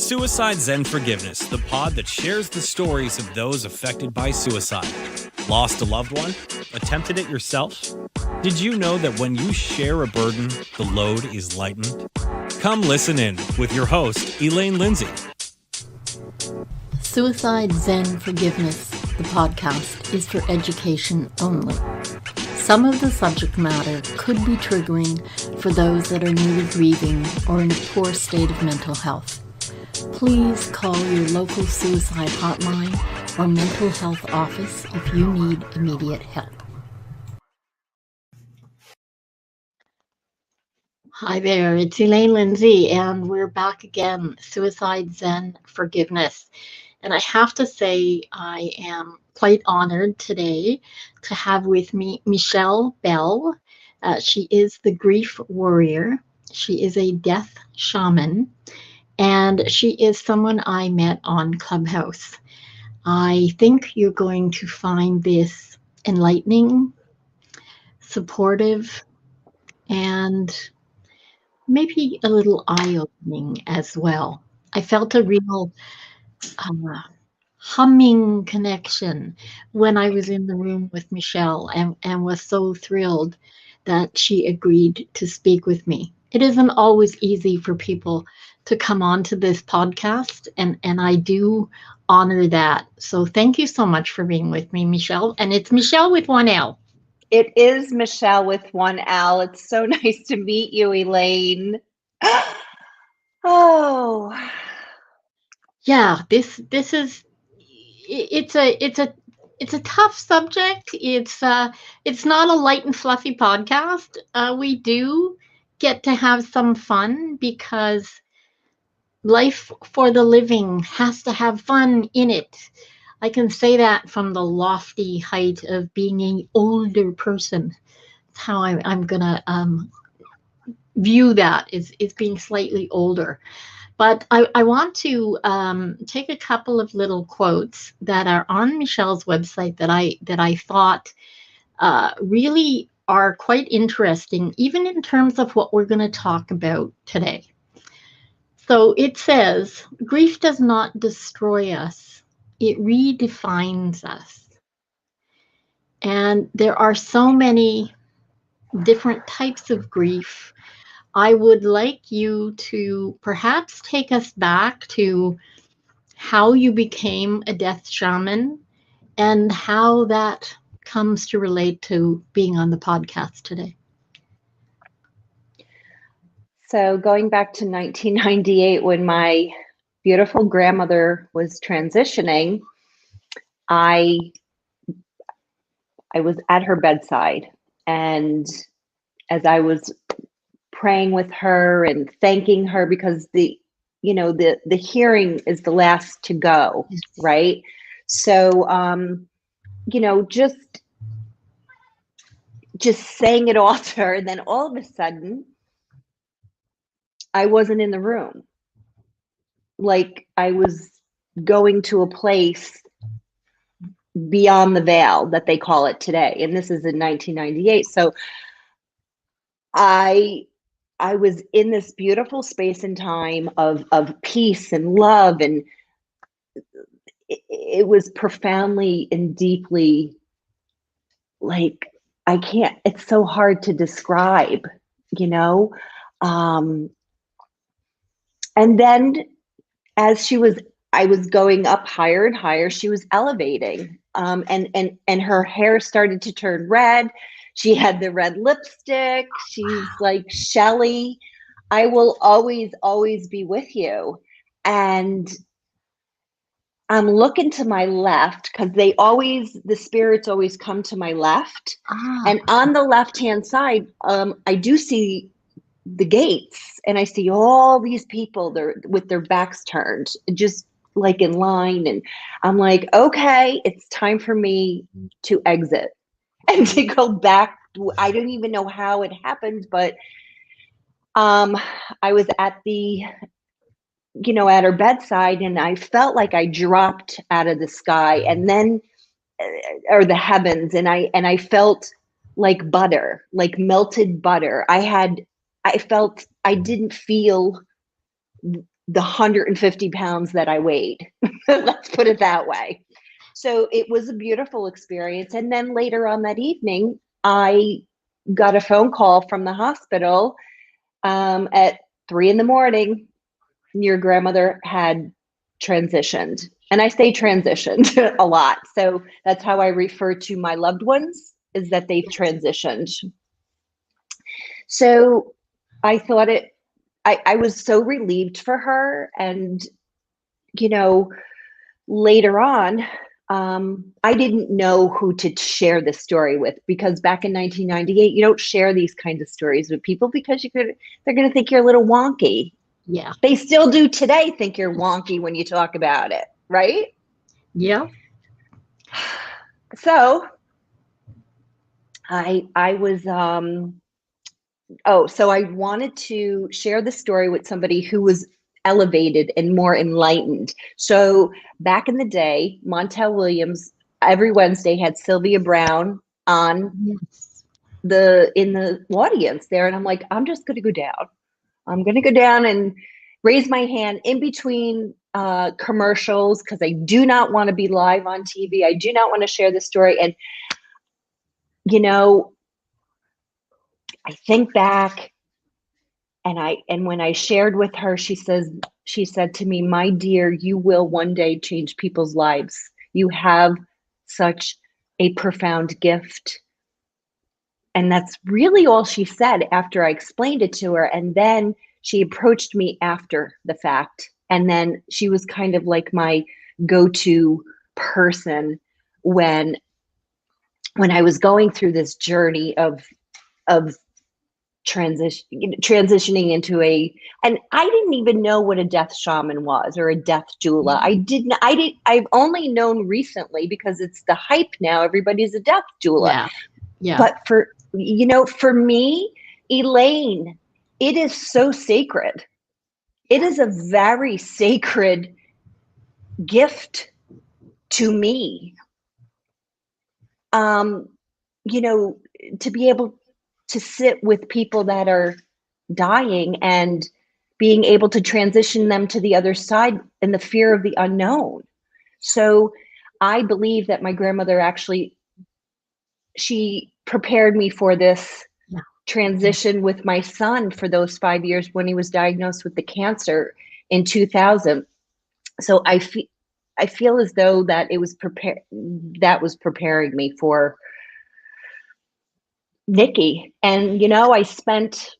Suicide Zen Forgiveness, the pod that shares the stories of those affected by suicide. Lost a loved one? Attempted it yourself? Did you know that when you share a burden, the load is lightened? Come listen in with your host, Elaine Lindsay. Suicide Zen Forgiveness, the podcast, is for education only. Some of the subject matter could be triggering for those that are newly grieving or in a poor state of mental health. Please call your local suicide hotline or mental health office if you need immediate help. Hi there, it's Elaine Lindsay, and we're back again, Suicide Zen Forgiveness. And I have to say, I am quite honored today to have with me Michele Bell. She is the grief warrior. She is a death shaman, and she is someone I met on Clubhouse. I think you're going to find this enlightening, supportive, and maybe a little eye-opening as well. I felt a real humming connection when I was in the room with Michele and was so thrilled that she agreed to speak with me. It isn't always easy for people to come on to this podcast, and I do honor that. So thank you so much for being with me, Michele. And it's Michele with one L. It is Michele with one L. It's so nice to meet you, Elaine. Oh, yeah. This is it's a tough subject. It's not a light and fluffy podcast. We do get to have some fun because life for the living has to have fun in it. I can say that from the lofty height of being an older person. That's how I'm gonna view that is being slightly older. But I want to take a couple of little quotes that are on Michele's website that I thought really are quite interesting, even in terms of what we're going to talk about today. So it says, grief does not destroy us, it redefines us. And there are so many different types of grief. I would like you to perhaps take us back to how you became a death shaman and how that comes to relate to being on the podcast today. So going back to 1998, when my beautiful grandmother was transitioning, I was at her bedside, and as I was praying with her and thanking her, because the hearing is the last to go, right? So just saying it all to her, and then all of a sudden I wasn't in the room. Like I was going to a place beyond the veil that they call it today, and this is in 1998. So I was in this beautiful space and time of peace and love, and it was profoundly and deeply, like, it's so hard to describe, and then as I was going up higher and higher, she was elevating, and her hair started to turn red. She had the red lipstick. She's like, Shelley, I will always, always be with you. And I'm looking to my left because the spirits always come to my left. And on the left-hand side, I do see the gates, and I see all these people with their backs turned, just like in line. And I'm like, okay, it's time for me to exit and to go back. I don't even know how it happened, but I was at at her bedside, and I felt like I dropped out of the sky, and then or the heavens, and I felt like butter, like melted butter. I felt I didn't feel the 150 pounds that I weighed. Let's put it that way. So it was a beautiful experience. And then later on that evening, I got a phone call from the hospital at 3 a.m. Your grandmother had transitioned. And I say transitioned a lot. So that's how I refer to my loved ones, is that they've transitioned. So I thought I was so relieved for her. And, you know, later on, I didn't know who to share this story with, because back in 1998, you don't share these kinds of stories with people because they're going to think you're a little wonky. Yeah. They still do today think you're wonky when you talk about it, right? Yeah. So I was so I wanted to share the story with somebody who was elevated and more enlightened. So back in the day, Montel Williams every Wednesday had Sylvia Brown on in the audience there, and I'm like, I'm just going to go down. I'm going to go down and raise my hand in between commercials, because I do not want to be live on TV. I do not want to share the story. And, you know, I think back, and when I shared with her, she said to me, my dear, you will one day change people's lives. You have such a profound gift. And that's really all she said after I explained it to her. And then she approached me after the fact. And then she was kind of like my go-to person when I was going through this journey of transitioning into and I didn't even know what a death shaman was, or a death doula. I've only known recently, because it's the hype now. Everybody's a death doula. Yeah. Yeah. But for me, Elaine, it is so sacred. It is a very sacred gift to me. To be able to sit with people that are dying and being able to transition them to the other side in the fear of the unknown. So I believe that my grandmother she prepared me for this transition with my son for those 5 years when he was diagnosed with the cancer in 2000. So I feel as though that was preparing me for Nikki. And, I spent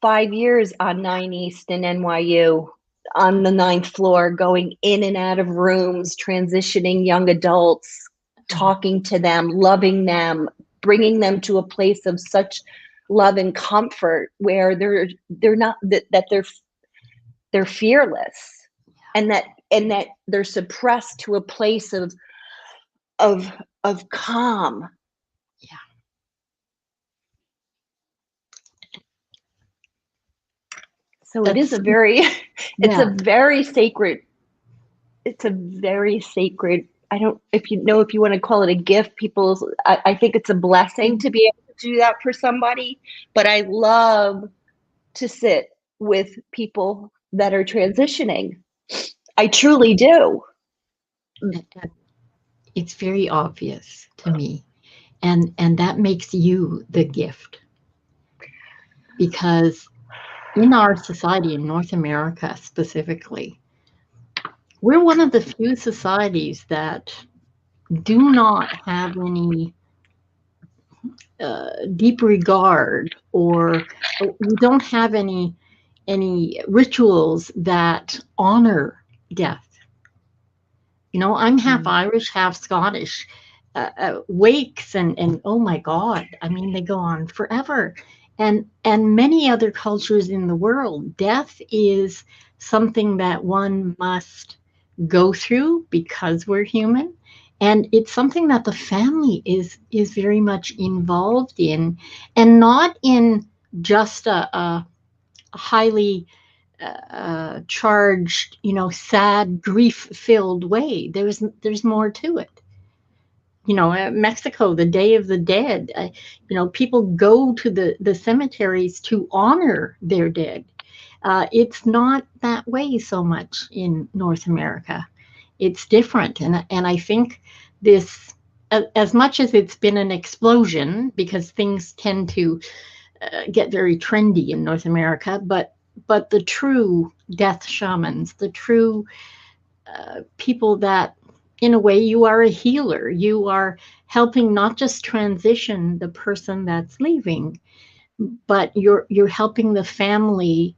5 years on 9 East in NYU on the 9th floor, going in and out of rooms, transitioning young adults, talking to them, loving them, bringing them to a place of such love and comfort where they're not that they're fearless, and that they're suppressed to a place of calm. Yeah. So it is a very sacred. It's a very sacred. I don't, if you want to call it a gift, I think it's a blessing to be able to do that for somebody. But I love to sit with people that are transitioning. I truly do. It's very obvious to me. And that makes you the gift. Because in our society, in North America specifically, we're one of the few societies that do not have any deep regard, or we don't have any rituals that honor death. I'm half Irish, half Scottish. Wakes and oh my God, I mean, they go on forever. And many other cultures in the world, death is something that one must go through because we're human. And it's something that the family is very much involved in, and not in just a highly charged, sad, grief-filled way. There's more to it. Mexico, the Day of the Dead, people go to the cemeteries to honor their dead. It's not that way so much in North America. It's different, and I think this, as much as it's been an explosion, because things tend to get very trendy in North America, but the true death shamans, the true people that, in a way, you are a healer. You are helping not just transition the person that's leaving, but you're helping the family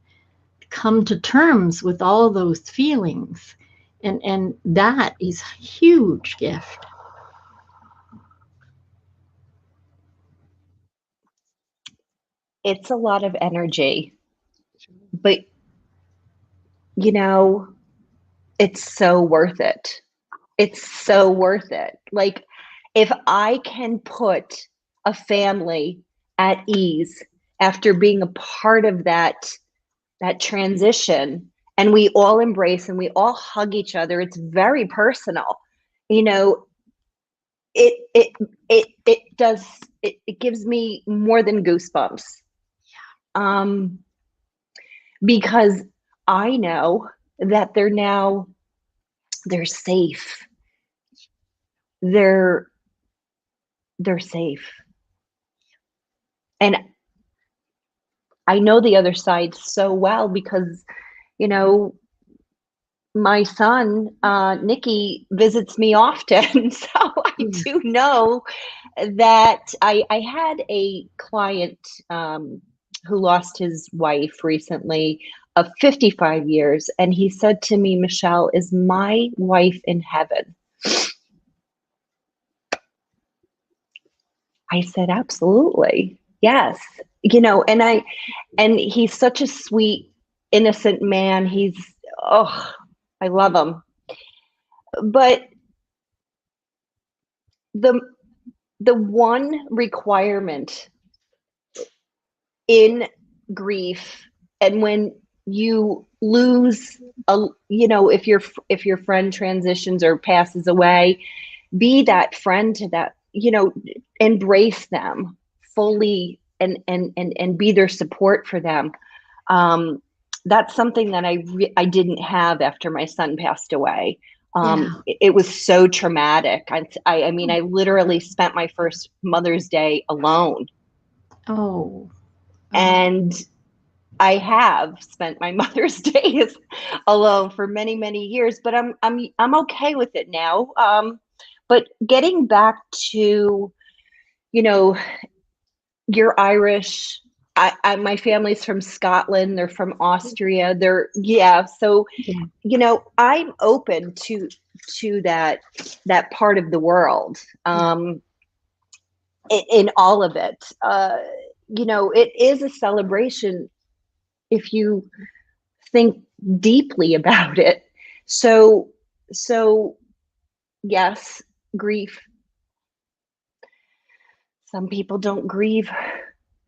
come to terms with all those feelings, and that is a huge gift. It's a lot of energy, but you know, it's so worth it. It's so worth it. Like, if I can put a family at ease after being a part of that transition, and we all embrace and we all hug each other, it's very personal. You know, it does, it gives me more than goosebumps. Because I know that they're safe. They're safe. And I know the other side so well because, you know, my son, Nikki, visits me often. So I do know that I had a client who lost his wife recently of 55 years. And he said to me, Michele, is my wife in heaven? I said, absolutely. Yes. You know, and he's such a sweet, innocent man. I love him. But the one requirement in grief, and when you lose if your friend transitions or passes away, be that friend to that, embrace them fully and be their support for them. That's something that I didn't have after my son passed away. It was so traumatic. I mean, I literally spent my first Mother's Day alone. And I have spent my Mother's Days alone for many, many years, but I'm okay with it now. But getting back to, you're Irish. My family's from Scotland. They're from Austria. So, I'm open to that part of the world, in all of it. It is a celebration if you think deeply about it. So yes, grief. Some people don't grieve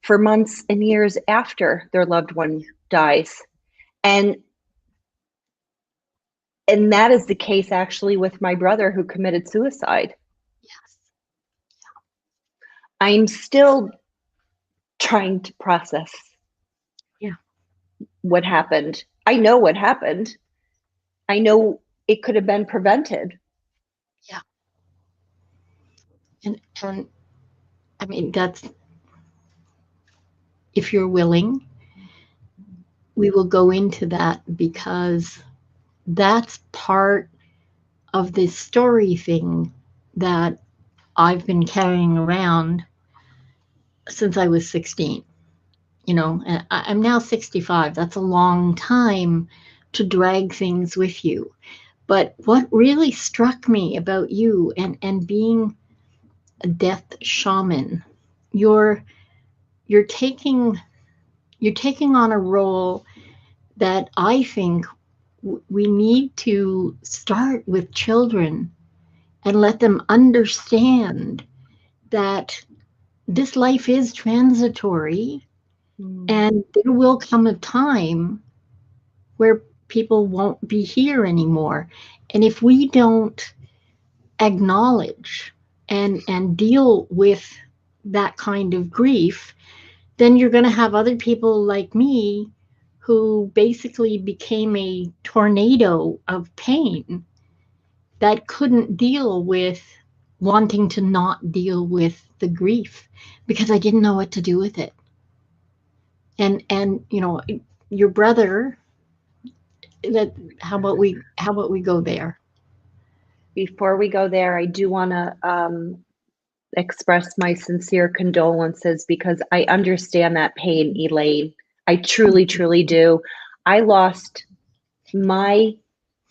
for months and years after their loved one dies. And that is the case actually with my brother who committed suicide. Yes. I'm still trying to process what happened. I know what happened. I know it could have been prevented. Yeah. And I mean, that's, if you're willing, we will go into that, because that's part of this story thing that I've been carrying around since I was 16. And I'm now 65. That's a long time to drag things with you. But what really struck me about you and being a death shaman, you're taking on a role that I think we need to start with children and let them understand that this life is transitory, and there will come a time where people won't be here anymore. And if we don't acknowledge and deal with that kind of grief, then you're going to have other people like me who basically became a tornado of pain that couldn't deal with wanting to not deal with the grief because I didn't know what to do with it. And your brother, that how about we go there? Before we go there, I do want to express my sincere condolences because I understand that pain, Elaine. I truly, truly do. I lost my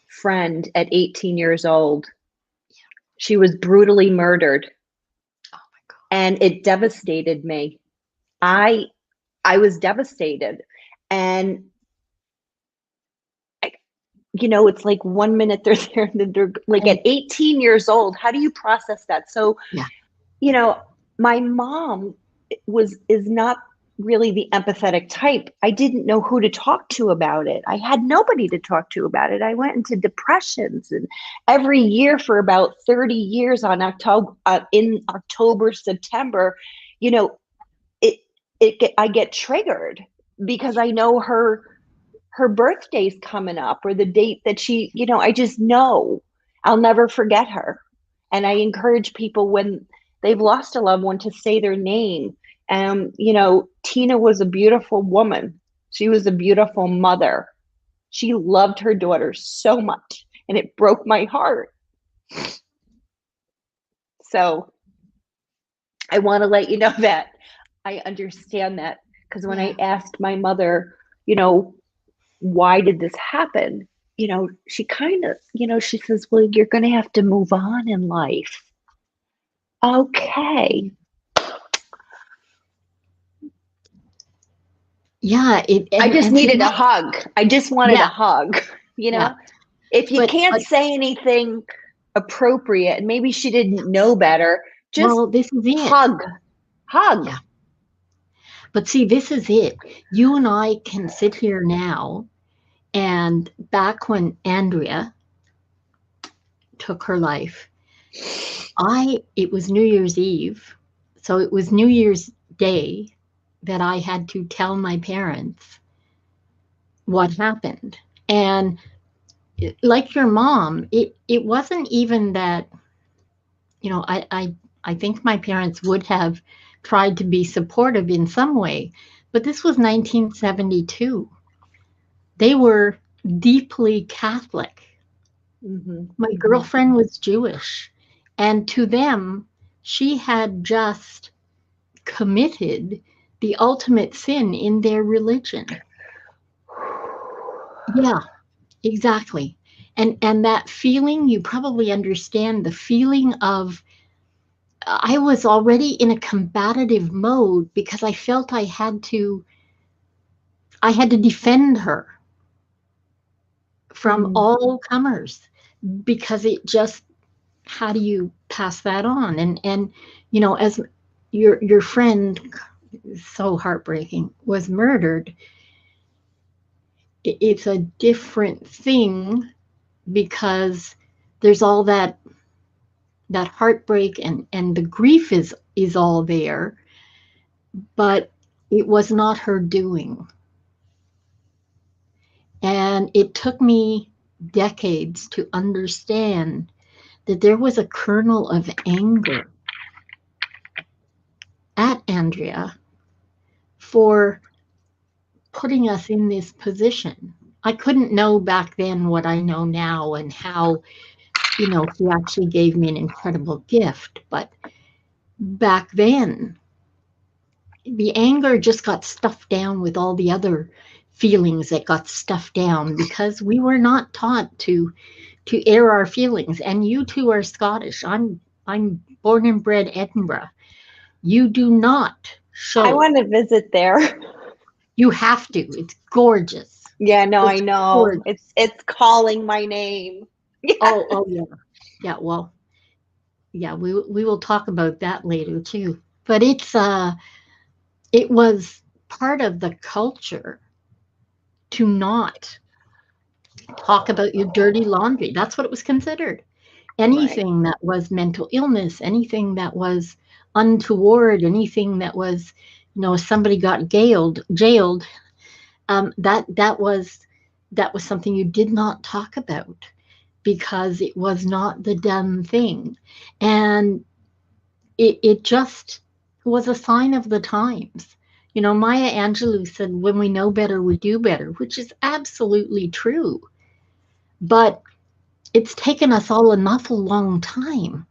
friend at 18 years old. She was brutally murdered. Oh my God. And it devastated me. I was devastated. And it's like 1 minute they're there, and then they're like at 18 years old. How do you process that? So, my mom is not really the empathetic type. I didn't know who to talk to about it. I had nobody to talk to about it. I went into depressions, and every year for about 30 years in October, September, I get triggered because I know her birthday's coming up, or the date that she, I just know I'll never forget her. And I encourage people when they've lost a loved one to say their name. Tina was a beautiful woman. She was a beautiful mother. She loved her daughter so much, and it broke my heart. So I want to let you know that I understand that, because when I asked my mother, why did this happen? She kind of, she says, well, you're going to have to move on in life. Okay. Yeah. I just needed a hug. I just wanted a hug, If you can't say anything appropriate, and maybe she didn't know better, just this is it. Hug. Yeah. But see, this is it. You and I can sit here now, and back when Andrea took her life, it was New Year's Eve. So it was New Year's Day that I had to tell my parents what happened. And like your mom, it wasn't even that, I think my parents would have tried to be supportive in some way, but this was 1972. They were deeply Catholic. Mm-hmm. My girlfriend was Jewish, and to them, she had just committed the ultimate sin in their religion. Yeah, exactly. And that feeling, you probably understand the feeling of, I was already in a combative mode because I felt I had to defend her from all comers, because it just, how do you pass that on? And as your friend, so heartbreaking, was murdered, it's a different thing because there's all that heartbreak, and the grief is all there, but it was not her doing. And it took me decades to understand that there was a kernel of anger at Andrea for putting us in this position. I couldn't know back then what I know now, and how, he actually gave me an incredible gift. But back then, the anger just got stuffed down with all the other feelings that got stuffed down, because we were not taught to air our feelings. And you two are Scottish. I'm born and bred Edinburgh. You do not show. I want to visit there. You have to. It's gorgeous. Yeah, no, I know. Gorgeous. It's calling my name. Yeah. Oh yeah. Yeah, well, yeah, we will talk about that later too. But it was part of the culture to not talk about your dirty laundry. That's what it was considered. Anything that was mental illness, anything that was untoward, anything that was, somebody got jailed, that was something you did not talk about because it was not the done thing. And it just was a sign of the times. You know, Maya Angelou said, when we know better, we do better, which is absolutely true. But it's taken us all an awful long time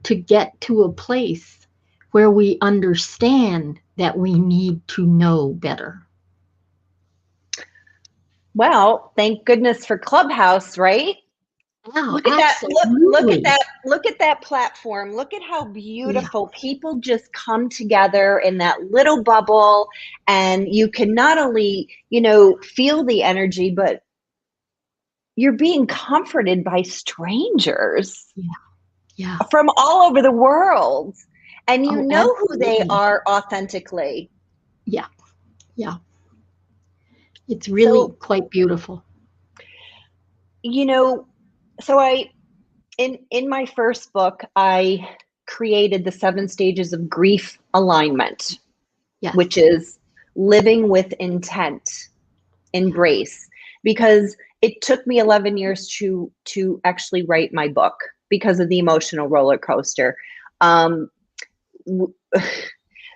to get to a place where we understand that we need to know better. Well, thank goodness for Clubhouse, right? Oh, Look at that. Look at absolutely. that. Look at that platform. Look at how beautiful people just come together in that little bubble. And you can not only, feel the energy, but you're being comforted by strangers Yeah. from all over the world. And you know who they Absolutely. are authentically. Yeah. It's really quite beautiful. So in my first book, I created the 7 stages of grief alignment, which is living with intent, embrace, because it took me 11 years to actually write my book because of the emotional roller coaster.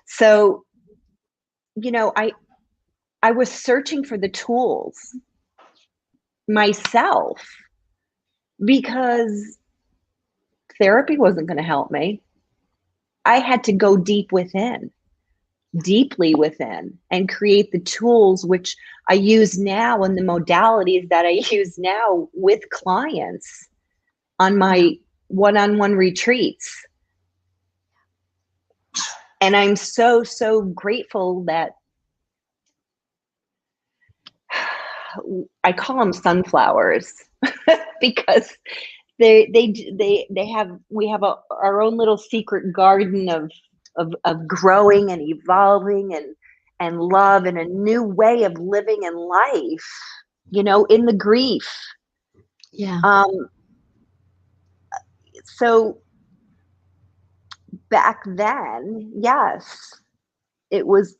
So, I was searching for the tools myself because therapy wasn't going to help me. I had to go deeply within, and create the tools which I use now, and the modalities that I use now with clients on my one-on-one retreats. And I'm so, so grateful that I call them sunflowers because we have our own little secret garden of growing and evolving and love, and a new way of living in life, in the grief. Yeah. So back then, yes, it was,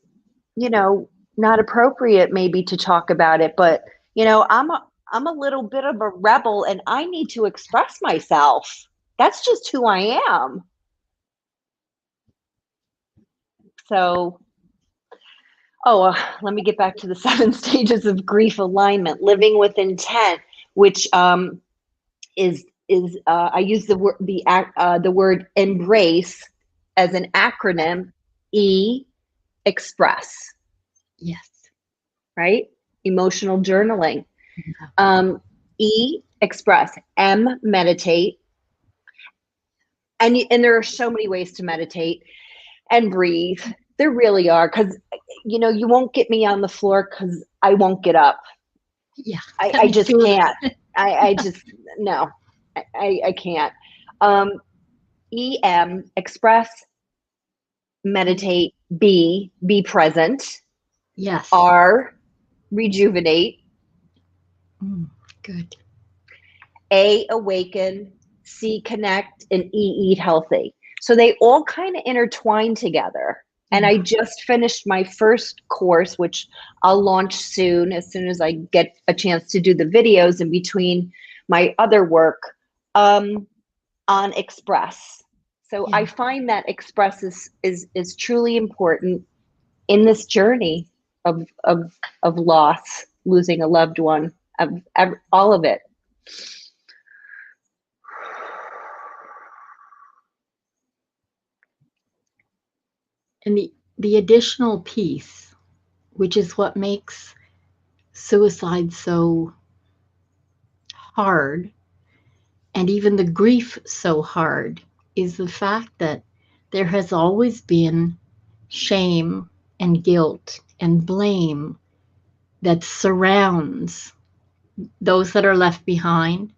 not appropriate maybe to talk about it, but I'm a little bit of a rebel, and I need to express myself. That's just who I am. So, let me get back to the 7 stages of grief alignment, living with intent, which is I use the word embrace as an acronym. E, express. Yes. Right? Emotional journaling. E, express. M, meditate. And there are so many ways to meditate and breathe. There really are, because you won't get me on the floor because I won't get up. Yeah. I just can't. I just no. I can't. EM, express, meditate. B, be present. Yes. R, rejuvenate. Good. A, awaken. C, connect. And E, eat healthy. So they all kind of intertwine together. And I just finished my first course, which I'll launch soon as I get a chance to do the videos in between my other work, on express. So I find that express is truly important in this journey of loss, losing a loved one, of all of it. And the additional piece, which is what makes suicide so hard, and even the grief so hard, is the fact that there has always been shame and guilt and blame that surrounds those that are left behind,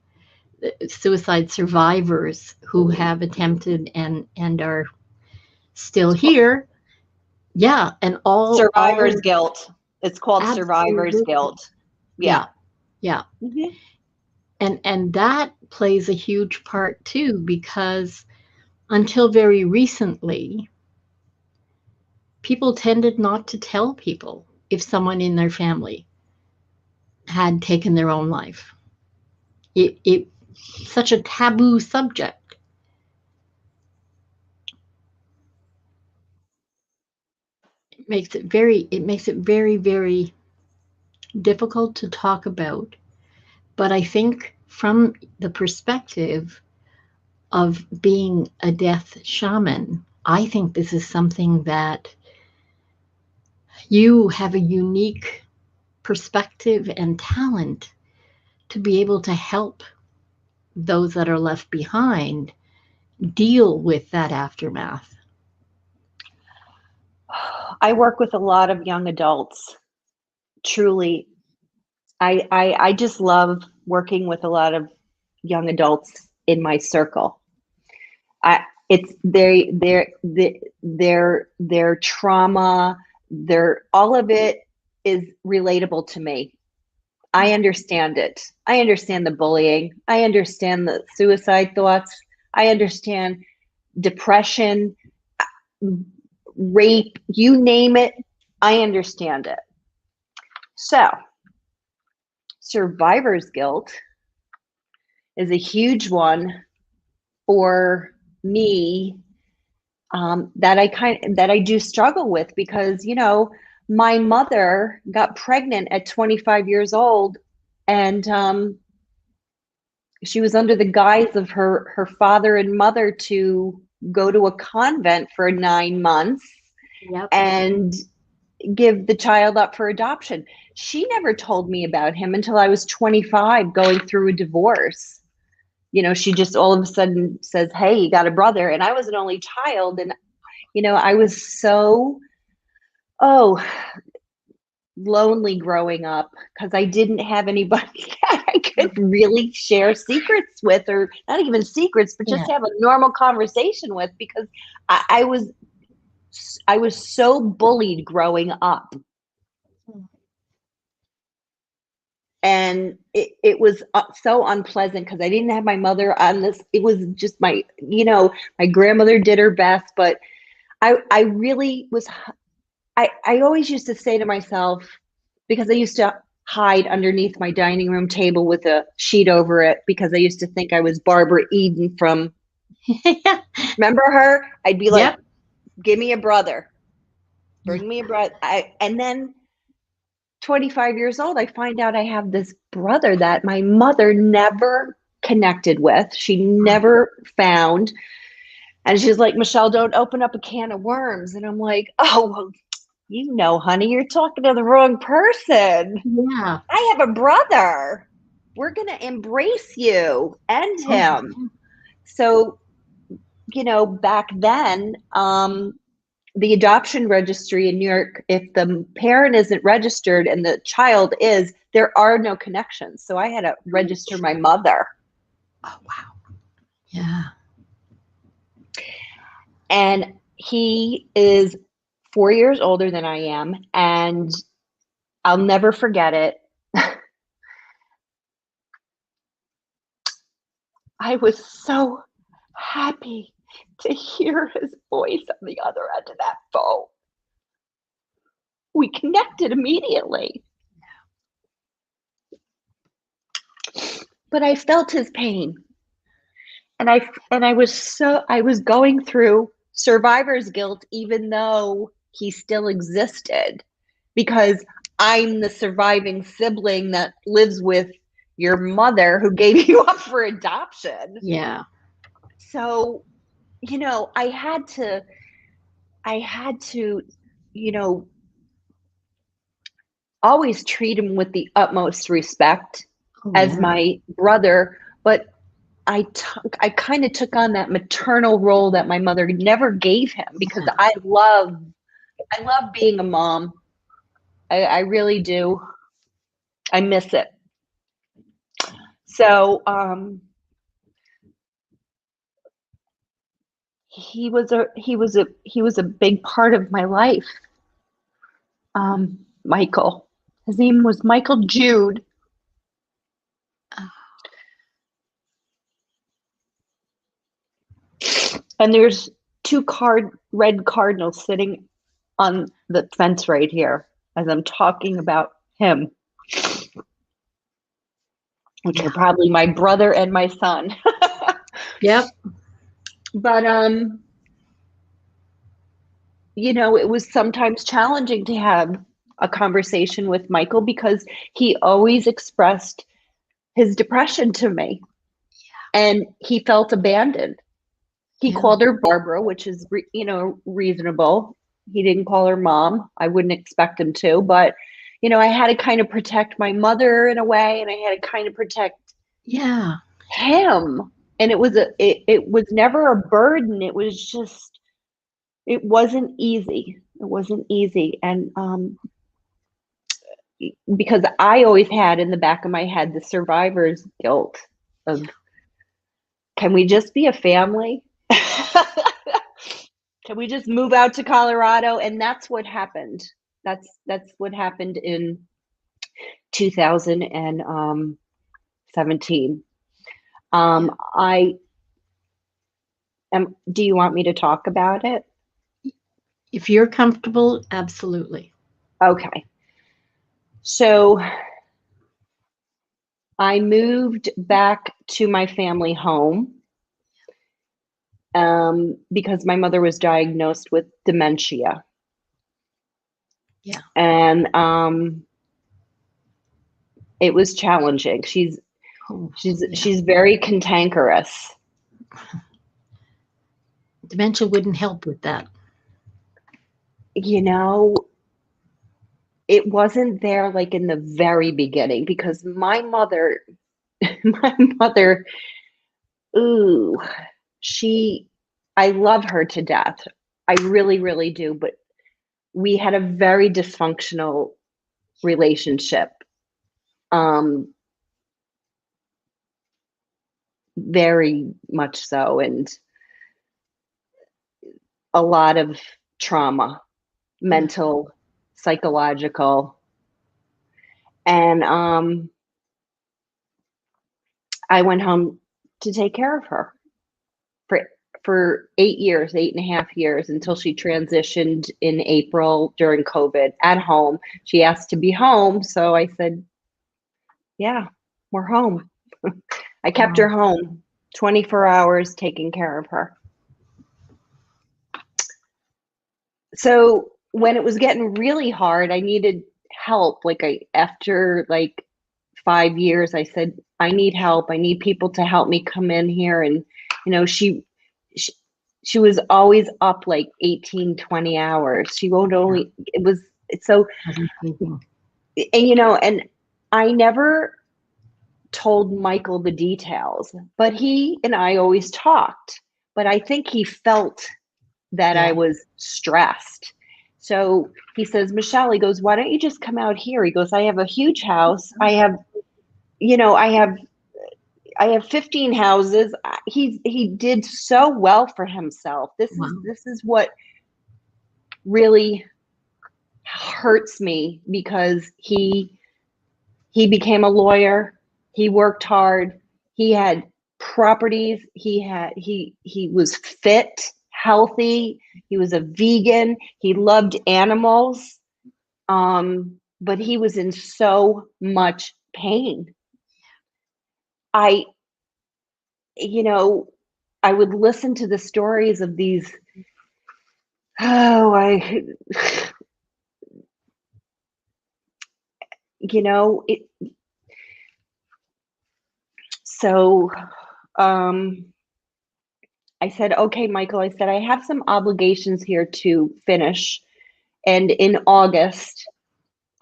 suicide survivors who have attempted and are still here. Yeah, and all survivor's guilt. It's called survivor's guilt. Yeah. Mm-hmm. And that plays a huge part too, because until very recently, people tended not to tell people if someone in their family had taken their own life. It such a taboo subject. It makes it very, very difficult to talk about. But I think from the perspective of being a death shaman, I think this is something that you have a unique perspective and talent to be able to help those that are left behind deal with that aftermath. I work with a lot of young adults. Truly, I just love working with a lot of young adults in my circle. It's their trauma, all of it is relatable to me. I understand it. I understand the bullying. I understand the suicide thoughts. I understand depression, rape, you name it. I understand it. So, survivor's guilt is a huge one for me, that I do struggle with, because my mother got pregnant at 25 years old, and she was under the guise of her father and mother to go to a convent for 9 months. Yep. And give the child up for adoption. She never told me about him until I was 25, going through a divorce. She just all of a sudden says, "Hey, you got a brother." And I was an only child. And, I was so, lonely growing up, because I didn't have anybody that I could really share secrets with, or not even secrets, but just have a normal conversation with, because I was so bullied growing up. And it was so unpleasant, because I didn't have my mother on this. It was just my grandmother did her best, but I really was, I always used to say to myself, because I used to hide underneath my dining room table with a sheet over it, because I used to think I was Barbara Eden from, remember her? I'd be like, "Give me a brother. Bring me a brother." And then 25 years old, I find out I have this brother that my mother never connected with. She never found. And she's like, "Michele, don't open up a can of worms." And I'm like, "Oh, well, honey, you're talking to the wrong person. Yeah. I have a brother. We're going to embrace you and him." So, back then, the adoption registry in New York, if the parent isn't registered and the child is, there are no connections. So I had to register my mother. Oh, wow. Yeah. And he is 4 years older than I am. And I'll never forget it. I was so happy to hear his voice on the other end of that phone. We connected immediately. But I felt his pain. And I was going through survivor's guilt, even though he still existed, because I'm the surviving sibling that lives with your mother who gave you up for adoption. Yeah. So, I had to, always treat him with the utmost respect as my brother, but I kind of took on that maternal role that my mother never gave him, because I love being a mom. I really do. I miss it. So, he was a big part of my life. Michael. His name was Michael Jude. And there's 2 red cardinals sitting on the fence right here as I'm talking about him. which are probably my brother and my son. Yep. But, you know, it was sometimes challenging to have a conversation with Michael because he always expressed his depression to me, and he felt abandoned. He called her Barbara, which is, you know, reasonable. He didn't call her mom. I wouldn't expect him to, but, you know, I had to kind of protect my mother in a way, and I had to kind of protect him. And it was it was never a burden. It was just, it wasn't easy. It wasn't easy. And because I always had in the back of my head the survivor's guilt of, can we just be a family? Can we just move out to Colorado? And that's what happened. That's what happened in 2017. Do you want me to talk about it? If you're comfortable, absolutely. Okay. So I moved back to my family home because my mother was diagnosed with dementia. Yeah. And it was challenging. She's very cantankerous. Dementia wouldn't help with that. You know, it wasn't there like in the very beginning because my mother, ooh, I love her to death. I really, really do. But we had a very dysfunctional relationship. Very much so. And a lot of trauma, mental, psychological. And I went home to take care of her for 8.5 years until she transitioned in April during COVID at home. She asked to be home. So I said, yeah, we're home. I kept her home 24 hours taking care of her. So when it was getting really hard, I needed help. After 5 years, I said, I need help. I need people to help me come in here. And, you know, she was always up 18, 20 hours. She won't only, it's so, and, you know, and I never told Michael the details, but he and I always talked, but I think he felt that I was stressed. So he says, Michele, he goes, why don't you just come out here? He goes, I have a huge house. I have 15 houses. He did so well for himself. This is what really hurts me, because he became a lawyer. He worked hard. He had properties. He was fit, healthy. He was a vegan. He loved animals. But he was in so much pain. I would listen to the stories of these, so I said, okay, Michael, I said, I have some obligations here to finish. And in August,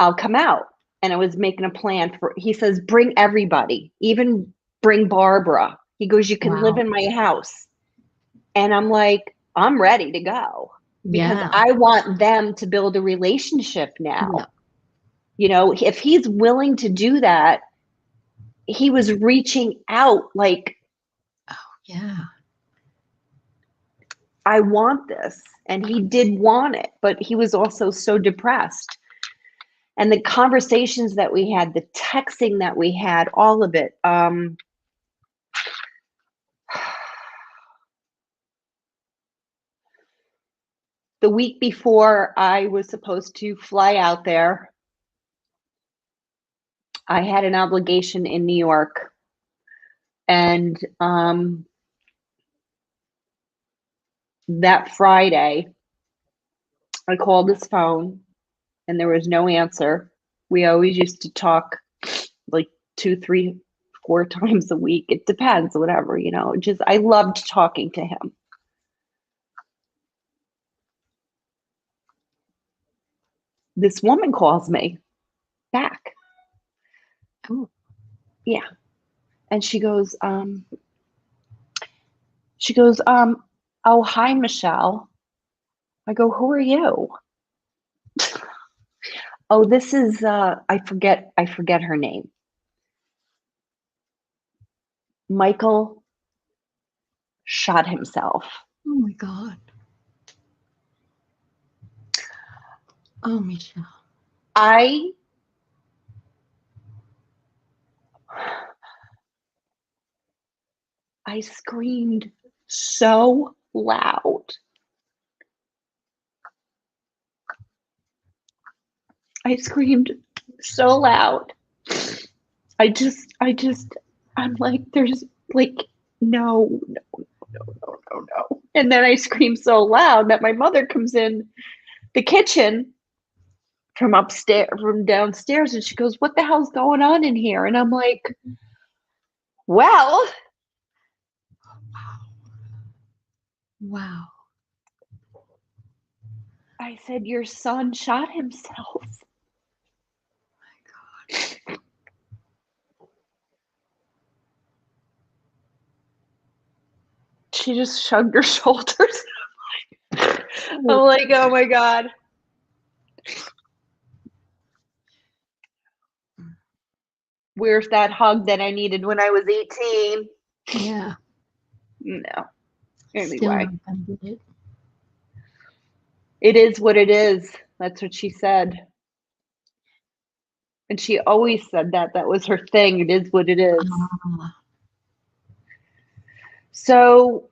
I'll come out. And I was making a plan he says, bring everybody, even bring Barbara. He goes, you can live in my house. And I'm like, I'm ready to go, because I want them to build a relationship now. Yeah. You know, if he's willing to do that, he was reaching out like, oh yeah, I want this. And he did want it, but he was also so depressed. And the conversations that we had, the texting that we had, all of it. The week before I was supposed to fly out there, I had an obligation in New York And that Friday, I called his phone and there was no answer. We always used to talk like 2, 3, 4 times a week. It depends, whatever, you know, just, I loved talking to him. This woman calls me back. Oh. Yeah. And she goes, oh, hi, Michele. I go, who are you? Oh, this is, I forget her name. Michael shot himself. Oh my God. Oh, Michele. I screamed so loud. I screamed so loud. I'm like, there's like, no. And then I screamed so loud that my mother comes in the kitchen from downstairs, and she goes, what the hell's going on in here? And I'm like, well. Wow. I said, your son shot himself. My God. She just shrugged her shoulders. I'm like, oh my God. Where's that hug that I needed when I was 18? Yeah. No. Still Anyway. not gonna get it. It is what it is. That's what she said. And she always said that. That was her thing. It is what it is. So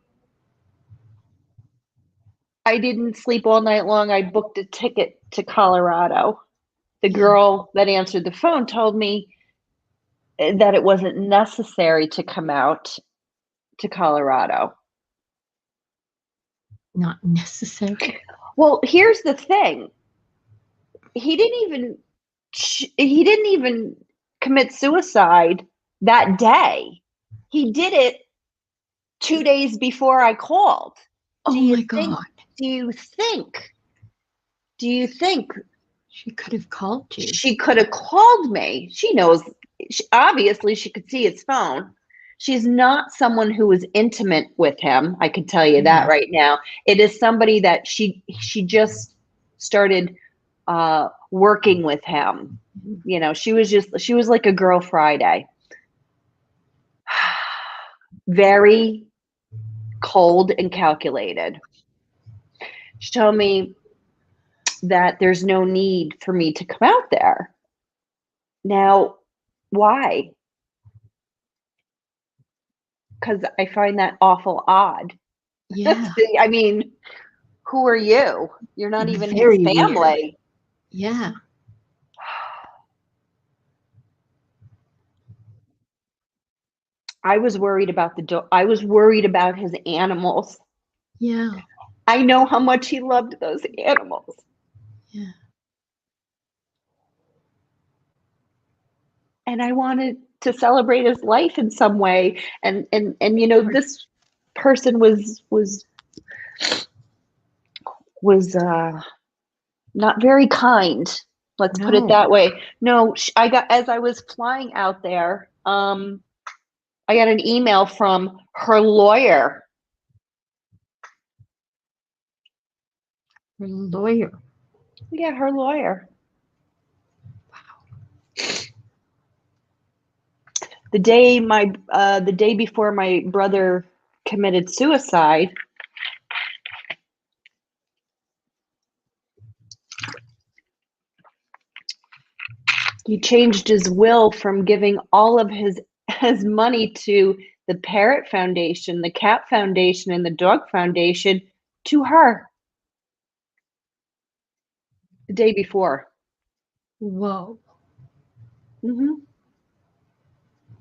I didn't sleep all night long. I booked a ticket to Colorado. The girl that answered the phone told me that it wasn't necessary to come out to Colorado. Not necessary. Well, here's the thing. He didn't even commit suicide that day. He did it 2 days before I called. Oh my God. Do you think she could have called you? She could have called me. She knows. Obviously, she could see his phone. She's not someone who is intimate with him. I can tell you that right now. It is somebody that she just started working with him. You know, she was like a girl Friday. Very cold and calculated. She told me that there's no need for me to come out there. Now, why? Because I find that awful odd. Yeah. I mean, who are you? You're not even Very his family. weird. Yeah. I was worried about I was worried about his animals. Yeah. I know how much he loved those animals. Yeah. And I wanted to celebrate his life in some way. And you know, this person was not very kind. Let's put it that way. No, I got, as I was flying out there, I got an email from her lawyer. Her lawyer. Yeah, her lawyer. Wow. The day before my brother committed suicide, he changed his will from giving all of his money to the Parrot Foundation, the Cat Foundation, and the Dog Foundation to her. The day before. Whoa. Mm-hmm.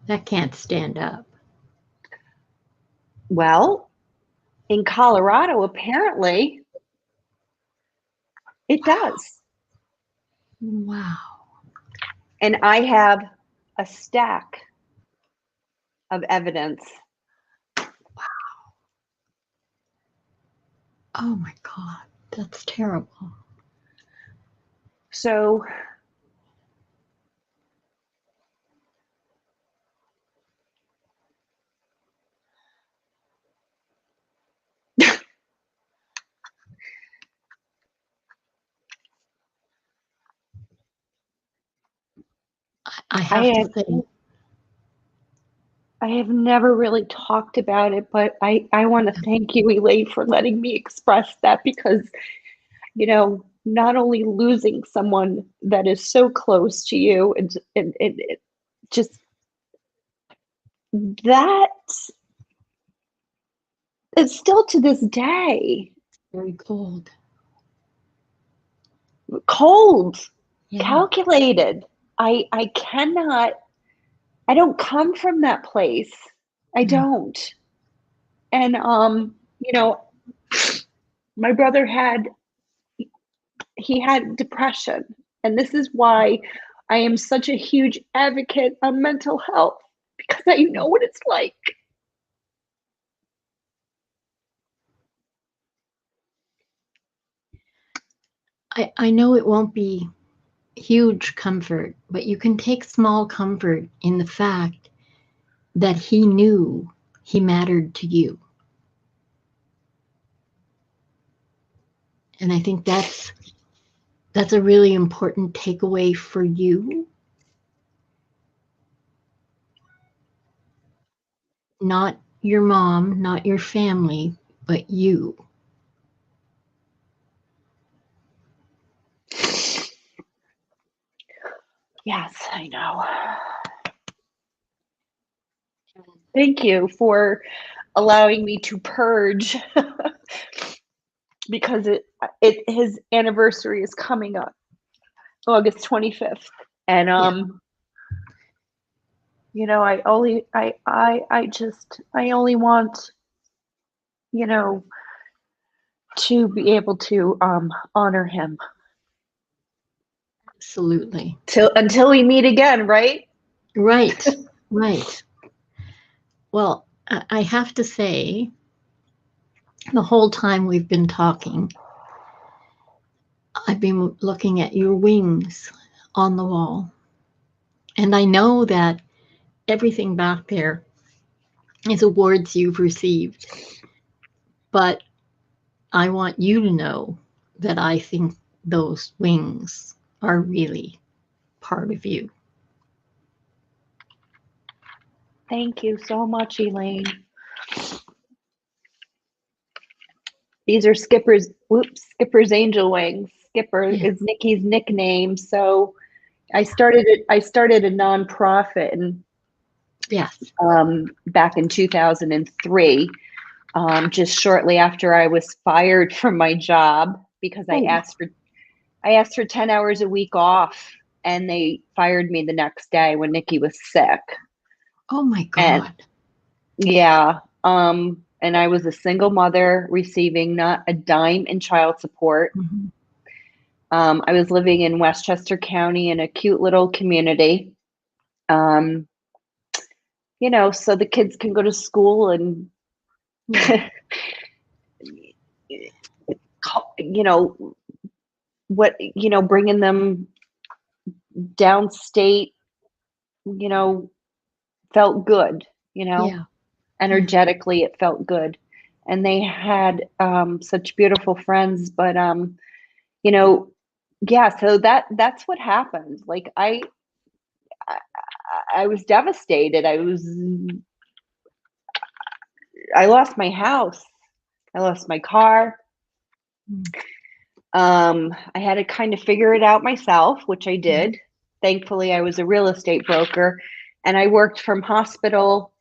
That can't stand up. Well, in Colorado, apparently, it does. Wow. And I have a stack of evidence. Oh my God. That's terrible. So I have to say, I have never really talked about it, but I want to thank you, Elaine, for letting me express that, because, not only losing someone that is so close to you, and it just, that, it's still to this day very cold. cold, Yeah. calculated. I cannot, I don't come from that place. I don't. And my brother had depression, and this is why I am such a huge advocate on mental health, because I know what it's like. I know it won't be huge comfort, but you can take small comfort in the fact that he knew he mattered to you. And I think that's a really important takeaway for you. Not your mom, not your family, but you. Yes, I know. Thank you for allowing me to purge, because his anniversary is coming up, August 25th, and I only want, to be able to honor him Absolutely. until we meet again, right? Right, right. Well, I have to say, the whole time we've been talking, I've been looking at your wings on the wall. And I know that everything back there is awards you've received. But I want you to know that I think those wings are really part of you. Thank you so much, Elaine. These are Skipper's angel wings. Skipper is Nikki's nickname. So I started a nonprofit, and back in 2003, just shortly after I was fired from my job, because I asked for 10 hours a week off, and they fired me the next day when Nikki was sick. Oh my God. And I was a single mother receiving not a dime in child support. Mm-hmm. I was living in Westchester County in a cute little community. So the kids can go to school and, bringing them downstate, felt good, energetically, it felt good. And they had such beautiful friends, but so that's what happened. Like I was devastated. I lost my house. I lost my car. I had to kind of figure it out myself, which I did. Thankfully, I was a real estate broker, and I worked from hospital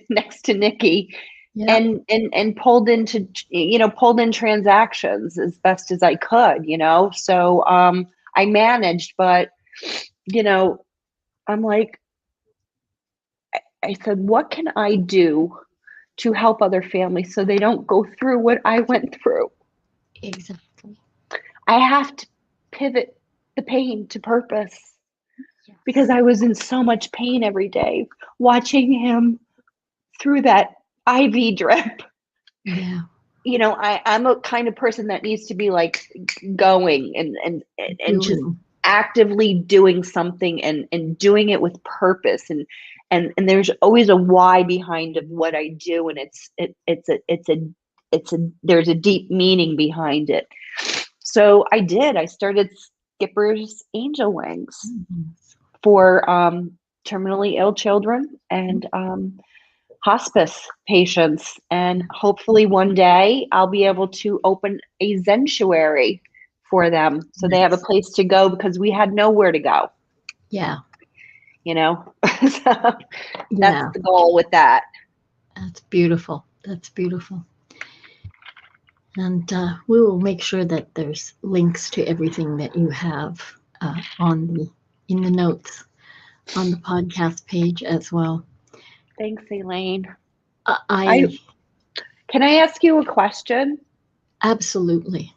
next to Nikki, and pulled in transactions as best as I could, So I managed, but I'm like, I said, what can I do to help other families so they don't go through what I went through. Exactly. I have to pivot the pain to purpose Yes. because I was in so much pain every day watching him through that IV drip. Yeah. You know, I'm a kind of person that needs to be like going and just actively doing something and doing it with purpose and there's always a why behind of what I do, and there's a deep meaning behind it. So I started Skipper's Angel Wings for terminally ill children and hospice patients, and hopefully one day I'll be able to open a Zentuary for them so they have a place to go, because we had nowhere to go. Yeah. You know, so that's the goal with that. That's beautiful. That's beautiful. And we will make sure that there's links to everything that you have in the notes on the podcast page as well. Thanks, Elaine. Can I ask you a question? Absolutely.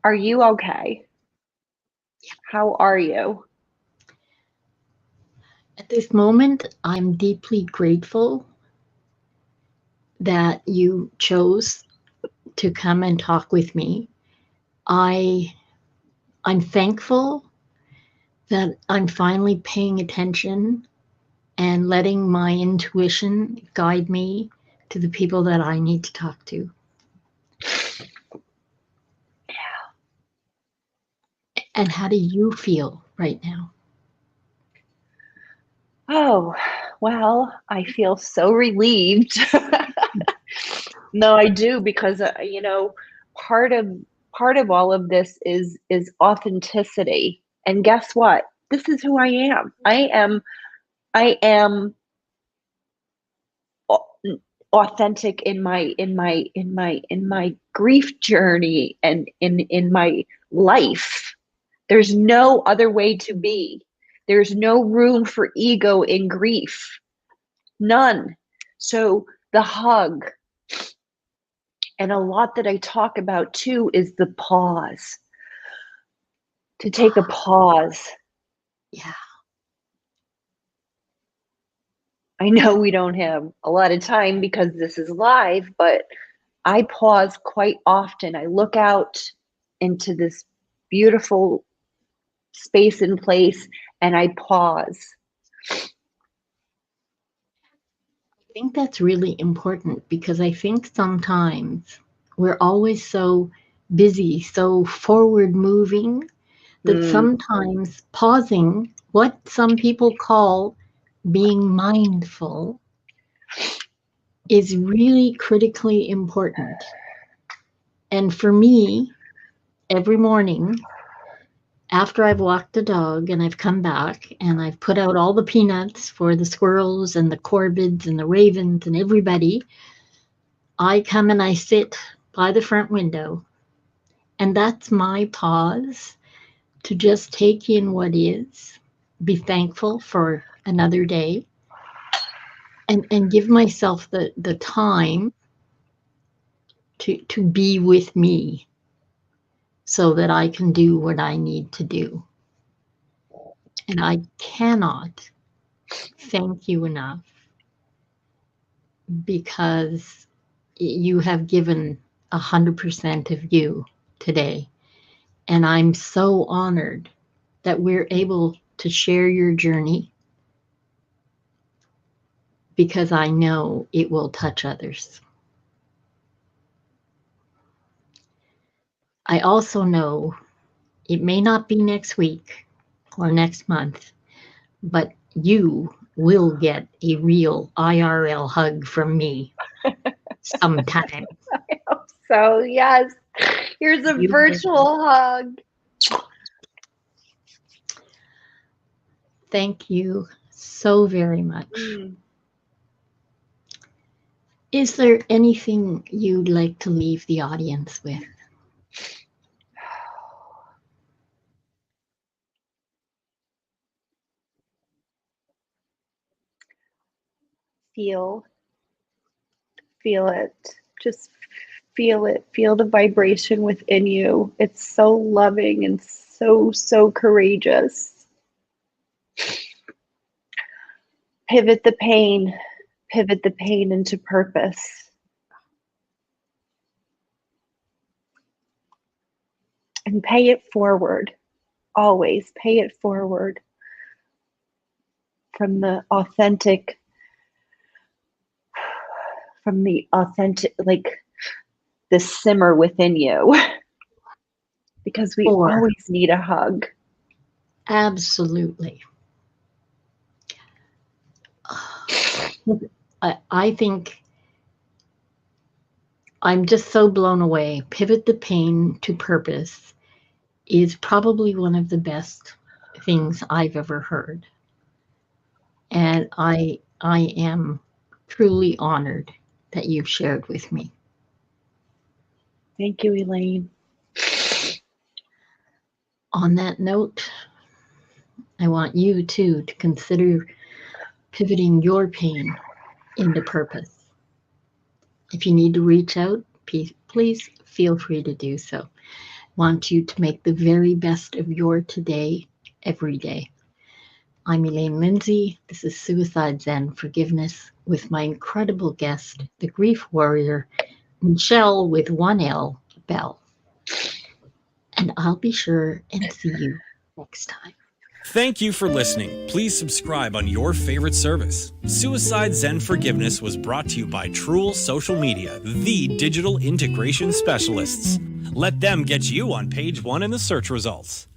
Are you okay? Yeah. How are you? At this moment, I'm deeply grateful that you chose to come and talk with me. I'm thankful that I'm finally paying attention and letting my intuition guide me to the people that I need to talk to. Yeah. And how do you feel right now? Oh, well, I feel so relieved. No, I do, because you know, part of all of this is authenticity. And guess what? This is who I am. I am authentic in my grief journey and in my life. There's no other way to be. There's no room for ego in grief. None. So the hug, and a lot that I talk about too, is the pause. To take a pause. Yeah. I know we don't have a lot of time because this is live, but I pause quite often. I look out into this beautiful space and place and I pause. I think that's really important, because I think sometimes we're always so busy, so forward moving, that sometimes pausing, what some people call being mindful, is really critically important. And for me, every morning after I've walked the dog and I've come back and I've put out all the peanuts for the squirrels and the corvids and the ravens and everybody, I come and I sit by the front window, and that's my pause to just take in what is, be thankful for another day, and give myself the time to be with me so that I can do what I need to do. And I cannot thank you enough, because you have given 100% of you today. And I'm so honored that we're able to share your journey, because I know it will touch others. I also know it may not be next week or next month, but you will get a real IRL hug from me sometime. I hope so, yes. Here's a virtual hug. Thank you so very much. Is there anything you'd like to leave the audience with? Feel it. Just feel it. Feel the vibration within you. It's so loving and so courageous. Pivot the pain into purpose. And pay it forward. Always pay it forward from the authentic, like the simmer within you. Because we always need a hug. Absolutely. I think I'm just so blown away. Pivot the pain to purpose is probably one of the best things I've ever heard. And I am truly honored that you've shared with me. Thank you, Elaine. On that note, I want you too to consider pivoting your pain into purpose. If you need to reach out, please feel free to do so. Want you to make the very best of your today, every day. I'm Elaine Lindsay. This is Suicide Zen Forgiveness with my incredible guest, the grief warrior, Michele with 1L Bell. And I'll be sure and see you next time. Thank you for listening. Please subscribe on your favorite service. Suicide Zen Forgiveness was brought to you by Truel Social Media, the digital integration specialists. Let them get you on page 1 in the search results.